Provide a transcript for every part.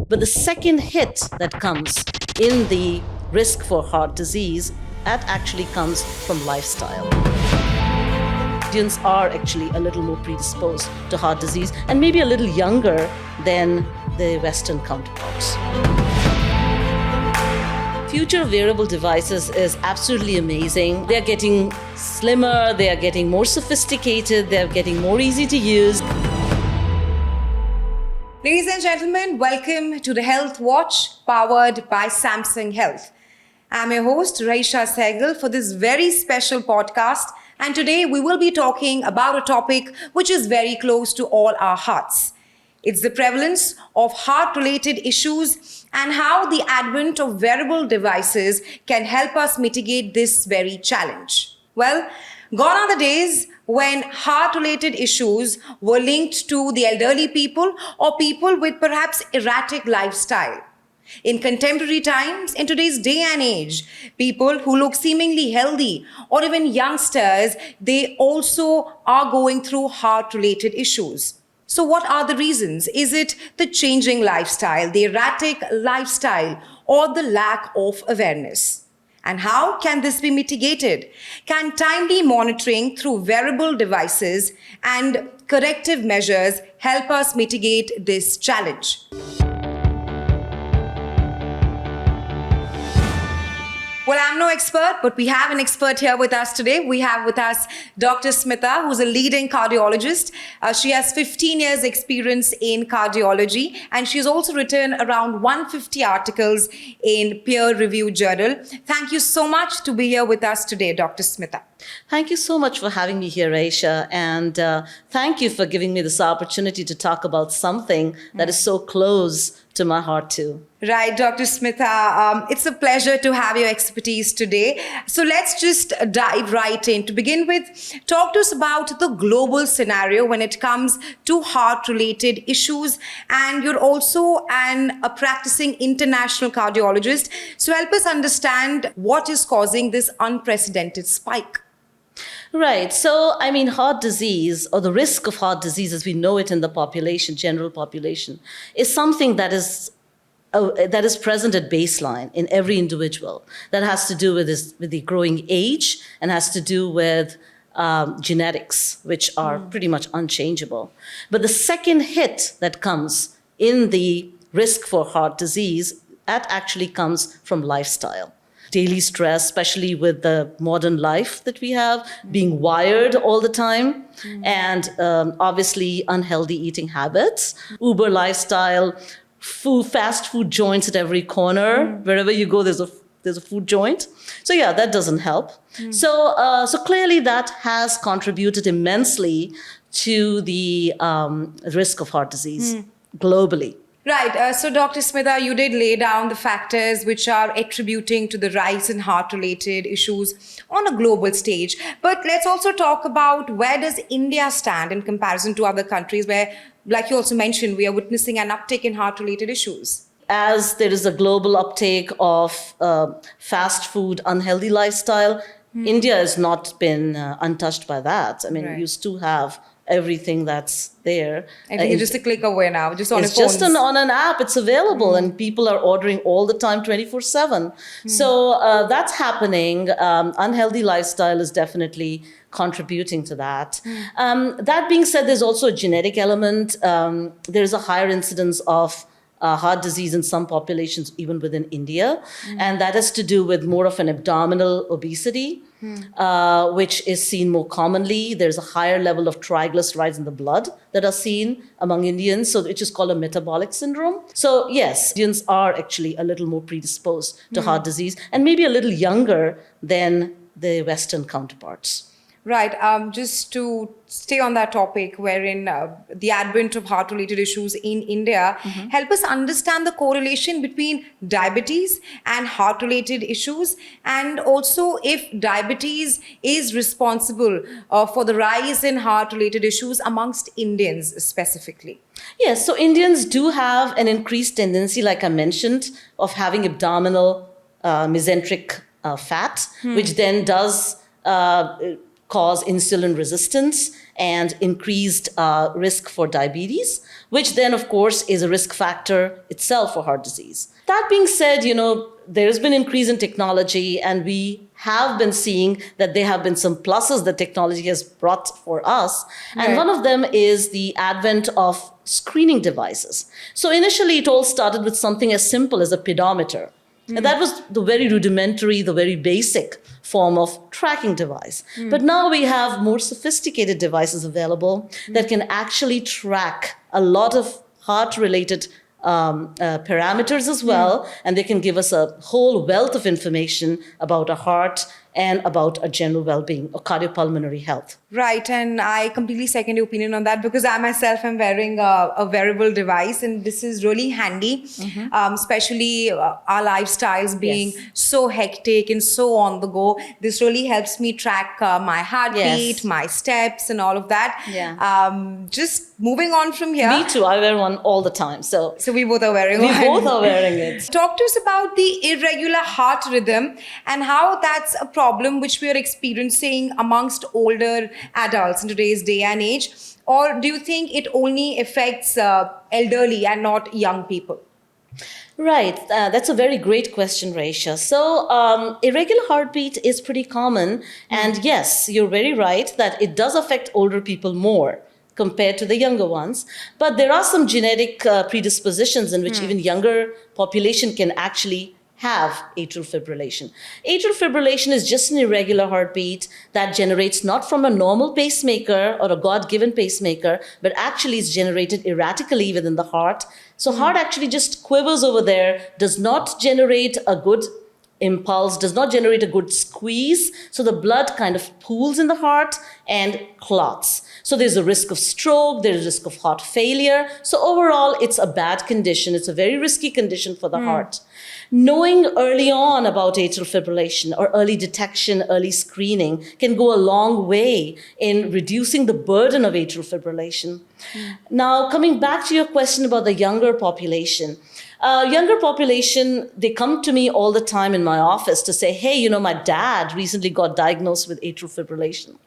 But the second hit that comes in the risk for heart disease, that actually comes from lifestyle. Indians are actually a little more predisposed to heart disease and maybe a little younger than the Western counterparts. Future of wearable devices is absolutely amazing. They're getting slimmer, they are getting more sophisticated, they're getting more easy to use. Ladies and gentlemen, welcome to the Health Watch powered by Samsung Health. I'm your host, Raisha Sehgal, for this very special podcast. And today we will be talking about a topic which is very close to all our hearts. It's the prevalence of heart-related issues and how the advent of wearable devices can help us mitigate this very challenge. Well, gone are the days when heart-related issues were linked to the elderly people or people with perhaps erratic lifestyle. In contemporary times, in today's day and age, people who look seemingly healthy or even youngsters, they also are going through heart-related issues. So what are the reasons? Is it the changing lifestyle, the erratic lifestyle, or the lack of awareness? And how can this be mitigated? Can timely monitoring through wearable devices and corrective measures help us mitigate this challenge? Well, I'm no expert, but we have an expert here with us today. We have with us Dr. Smita, who's a leading cardiologist. She has 15 years experience in cardiology, and she's also written around 150 articles in peer-reviewed journal. Thank you so much to be here with us today, Dr. Smita. Thank you so much for having me here, Aisha, and thank you for giving me this opportunity to talk about something that is so close to my heart too. Right, Dr. Smita, it's a pleasure to have your expertise today. So let's just dive right in. To begin with, talk to us about the global scenario when it comes to heart-related issues. And you're also a practicing international cardiologist. So help us understand what is causing this unprecedented spike. Right. So, heart disease, or the risk of heart disease as we know it in the population, general population, is something that is present at baseline in every individual. That has to do with the growing age and has to do with genetics, which are pretty much unchangeable. But the second hit that comes in the risk for heart disease, that actually comes from lifestyle. Daily stress, especially with the modern life that we have, being wired all the time, and obviously unhealthy eating habits, Uber lifestyle, fast food joints at every corner. Wherever you go, there's a food joint. So yeah, that doesn't help. So clearly that has contributed immensely to the risk of heart disease globally. Right. So, Dr. Smita, you did lay down the factors which are attributing to the rise in heart-related issues on a global stage. But let's also talk about where does India stand in comparison to other countries where, like you also mentioned, we are witnessing an uptick in heart-related issues. As there is a global uptake of fast food, unhealthy lifestyle, India has not been untouched by that. Right. You still have everything that's there. I think it's just a click away now, just on a phone. It's just on an app, it's available, and people are ordering all the time, 24/7. So that's happening. Unhealthy lifestyle is definitely contributing to that. That being said, there's also a genetic element. There's a higher incidence of heart disease in some populations, even within India. And that has to do with more of an abdominal obesity, which is seen more commonly. There's a higher level of triglycerides in the blood that are seen among Indians, so which is called a metabolic syndrome. So yes, Indians are actually a little more predisposed to heart disease and maybe a little younger than the Western counterparts. Right. Just to stay on that topic, wherein the advent of heart-related issues in India, help us understand the correlation between diabetes and heart-related issues, and also if diabetes is responsible for the rise in heart-related issues amongst Indians specifically. Yes. So Indians do have an increased tendency, like I mentioned, of having abdominal mesenteric fat, which then does cause insulin resistance and increased risk for diabetes, which then, of course, is a risk factor itself for heart disease. That being said, there's been increase in technology, and we have been seeing that there have been some pluses that technology has brought for us. And one of them is the advent of screening devices. So initially, it all started with something as simple as a pedometer. And that was the very rudimentary, the very basic form of tracking device. But now we have more sophisticated devices available that can actually track a lot of heart-related parameters as well, and they can give us a whole wealth of information about our heart and about a general well-being or cardiopulmonary health. Right, and I completely second your opinion on that because I myself am wearing a wearable device, and this is really handy, especially our lifestyles being so hectic and so on the go. This really helps me track my heartbeat, my steps, and all of that. Just moving on from here. Me too. I wear one all the time. So we both are wearing we one. both are wearing it. Talk to us about the irregular heart rhythm and how that's a problem which we are experiencing amongst older adults in today's day and age. Or do you think it only affects elderly and not young people? Right. That's a very great question, Raisha. So irregular heartbeat is pretty common. And yes, you're very right that it does affect older people more compared to the younger ones. But there are some genetic predispositions in which even younger population can actually have atrial fibrillation. Atrial fibrillation is just an irregular heartbeat that generates not from a normal pacemaker or a God-given pacemaker, but actually is generated erratically within the heart. So heart actually just quivers over there, does not generate a good impulse, does not generate a good squeeze. So the blood kind of pools in the heart and clots. So there's a risk of stroke, there's a risk of heart failure. So overall, it's a bad condition. It's a very risky condition for the heart. Knowing early on about atrial fibrillation or early detection, early screening can go a long way in reducing the burden of atrial fibrillation. Now, coming back to your question about the younger population, they come to me all the time in my office to say, hey, my dad recently got diagnosed with atrial fibrillation.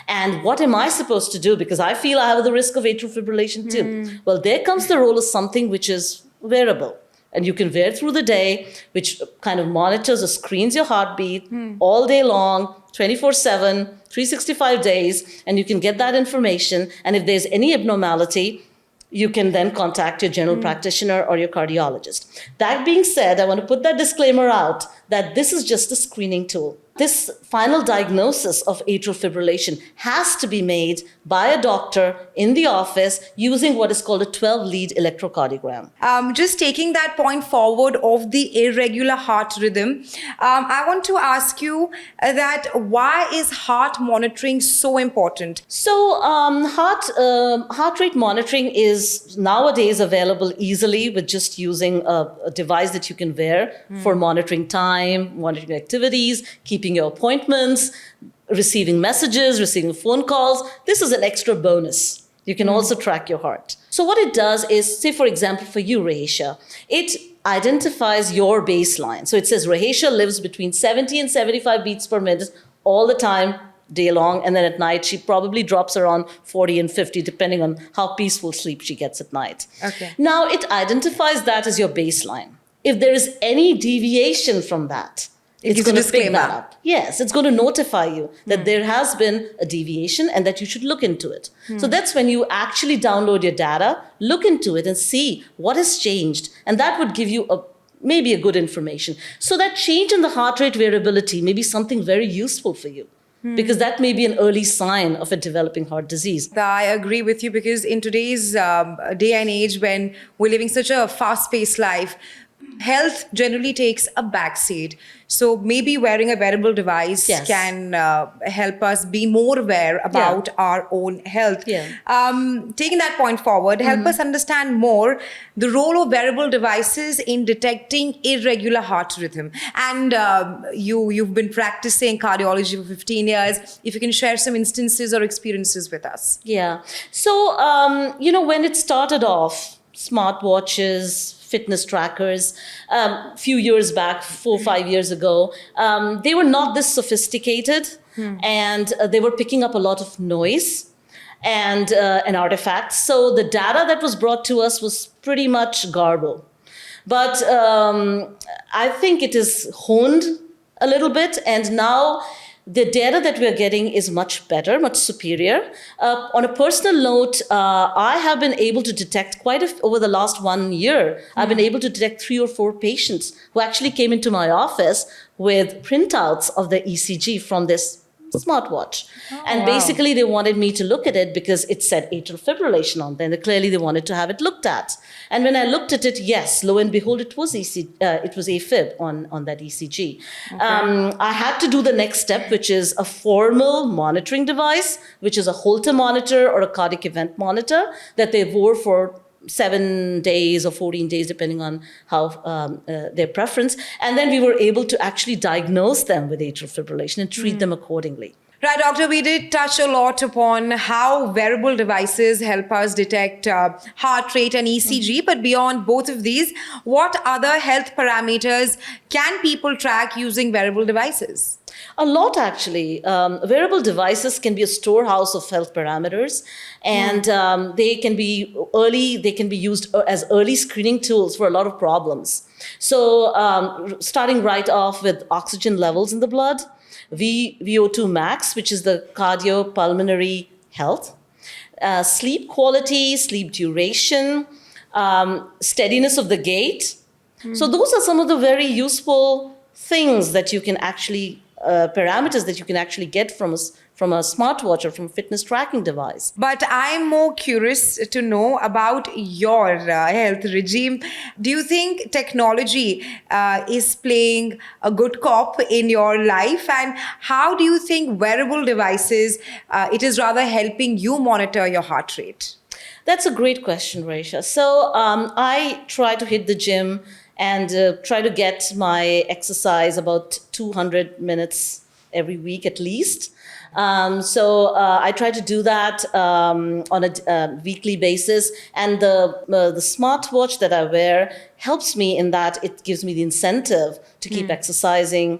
And what am I supposed to do? Because I feel I have the risk of atrial fibrillation too. Well, there comes the role of something which is wearable. And you can wear through the day, which kind of monitors or screens your heartbeat all day long, 24/7, 365 days, and you can get that information. And if there's any abnormality, you can then contact your general practitioner or your cardiologist. That being said, I want to put that disclaimer out that this is just a screening tool. This final diagnosis of atrial fibrillation has to be made by a doctor in the office using what is called a 12-lead electrocardiogram. Just taking that point forward of the irregular heart rhythm, I want to ask you that why is heart monitoring so important? So heart rate monitoring is nowadays available easily with just using a device that you can wear for monitoring time, monitoring activities, keeping your appointments, receiving messages, receiving phone calls. This is an extra bonus. You can also track your heart. So what it does is, say, for example, for you, Rahisha, it identifies your baseline. So it says Rahisha lives between 70 and 75 beats per minute all the time, day long, and then at night she probably drops around 40 and 50 depending on how peaceful sleep she gets at night. Okay. Now it identifies that as your baseline. If there is any deviation from that, it's going to pick that up. Yes, it's going to notify you that there has been a deviation and that you should look into it. So that's when you actually download your data, look into it and see what has changed. And that would give you maybe a good information. So that change in the heart rate variability may be something very useful for you. Because that may be an early sign of a developing heart disease. I agree with you because in today's day and age when we're living such a fast-paced life, health generally takes a backseat. So maybe wearing a wearable device can help us be more aware about our own health. Taking that point forward, help us understand more the role of wearable devices in detecting irregular heart rhythm. And you've been practicing cardiology for 15 years. If you can share some instances or experiences with us. Yeah. So, when it started off, smartwatches, fitness trackers, few years back, 4 or 5 years ago, they were not this sophisticated and they were picking up a lot of noise. and artifacts. So the data that was brought to us was pretty much garbled. But I think it is honed a little bit, and now the data that we're getting is much better, much superior. On a personal note, I have been able to detect over the last 1 year, I've been able to detect 3 or 4 patients who actually came into my office with printouts of the ECG from this smartwatch. And basically they wanted me to look at it because it said atrial fibrillation on there. And clearly they wanted to have it looked at. And when I looked at it, yes, lo and behold, it was AFib on that ECG. Okay. I had to do the next step, which is a formal monitoring device, which is a Holter monitor or a cardiac event monitor that they wore for 7 days or 14 days, depending on how their preference. And then we were able to actually diagnose them with atrial fibrillation and treat them accordingly. Right, doctor, we did touch a lot upon how wearable devices help us detect heart rate and ECG, but beyond both of these, what other health parameters can people track using wearable devices? A lot, actually. Wearable devices can be a storehouse of health parameters, and they can be used as early screening tools for a lot of problems. So starting right off with oxygen levels in the blood, VO2 max, which is the cardiopulmonary health, sleep quality, sleep duration, steadiness of the gait. So those are some of the very useful things that you can actually parameters that you can actually get from a smartwatch or from a fitness tracking device. But I'm more curious to know about your health regime. Do you think technology is playing a good cop in your life? And how do you think wearable devices, it is rather helping you monitor your heart rate? That's a great question, Raisha. So I try to hit the gym and try to get my exercise about 200 minutes every week at least. So I try to do that on a weekly basis. And the smartwatch that I wear helps me in that it gives me the incentive to keep exercising.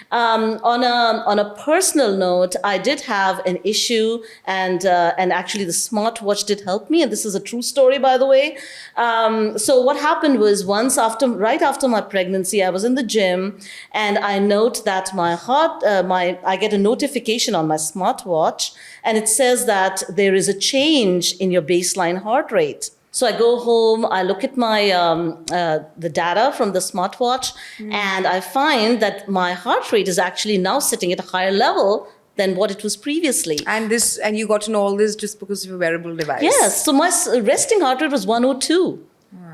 On a personal note, I did have an issue, and actually the smartwatch did help me. And this is a true story, by the way. So what happened was right after my pregnancy, I was in the gym, and I note that I get a notification on my smartwatch, and it says that there is a change in your baseline heart rate. So I go home, I look at my the data from the smartwatch, and I find that my heart rate is actually now sitting at a higher level than what it was previously. And you got to know all this just because of a wearable device? Yes. So my resting heart rate was 102.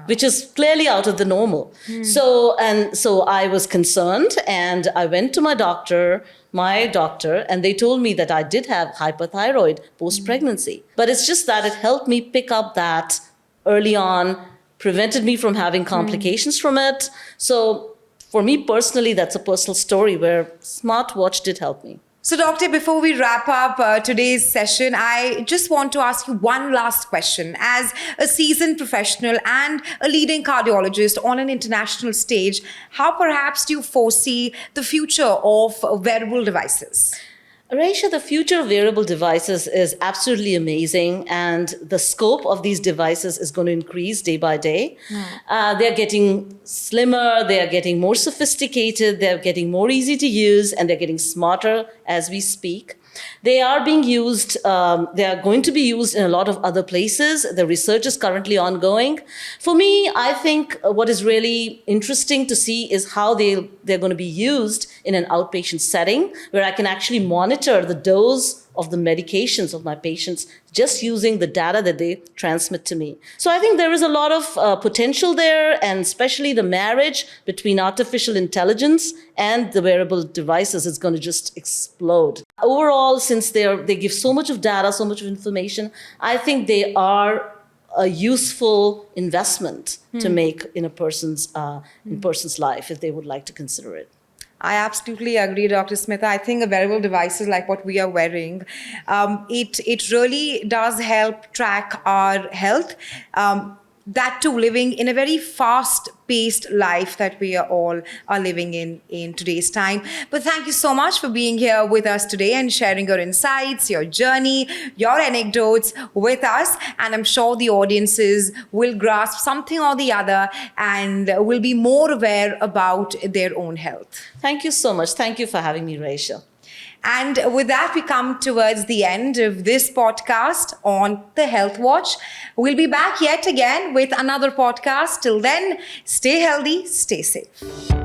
Which is clearly out of the normal. So I was concerned, and I went to my doctor, and they told me that I did have hyperthyroid post-pregnancy. But it's just that it helped me pick up that early on, prevented me from having complications from it. So for me personally, that's a personal story where smartwatch did help me. So doctor, before we wrap up today's session, I just want to ask you one last question. As a seasoned professional and a leading cardiologist on an international stage, how perhaps do you foresee the future of wearable devices? Raisha, the future of wearable devices is absolutely amazing, and the scope of these devices is going to increase day by day. They're getting slimmer, they are getting more sophisticated, they're getting more easy to use, and they're getting smarter as we speak. They are being used, they are going to be used in a lot of other places. The research is currently ongoing. For me, I think what is really interesting to see is how they're going to be used in an outpatient setting, where I can actually monitor the dose of the medications of my patients just using the data that they transmit to me. So I think there is a lot of potential there, and especially the marriage between artificial intelligence and the wearable devices is going to just explode. Overall, since they give so much of data, so much of information, I think they are a useful investment to make in a person's life if they would like to consider it. I absolutely agree, Dr. Smith. I think a wearable devices like what we are wearing, it really does help track our health. that too living in a very fast-paced life that we are living in today's time. But thank you so much for being here with us today and sharing your insights, your journey, your anecdotes with us. And I'm sure the audiences will grasp something or the other and will be more aware about their own health. Thank you so much. Thank you for having me, Raisha. And with that, we come towards the end of this podcast on The Health Watch. We'll be back yet again with another podcast. Till then, stay healthy, stay safe.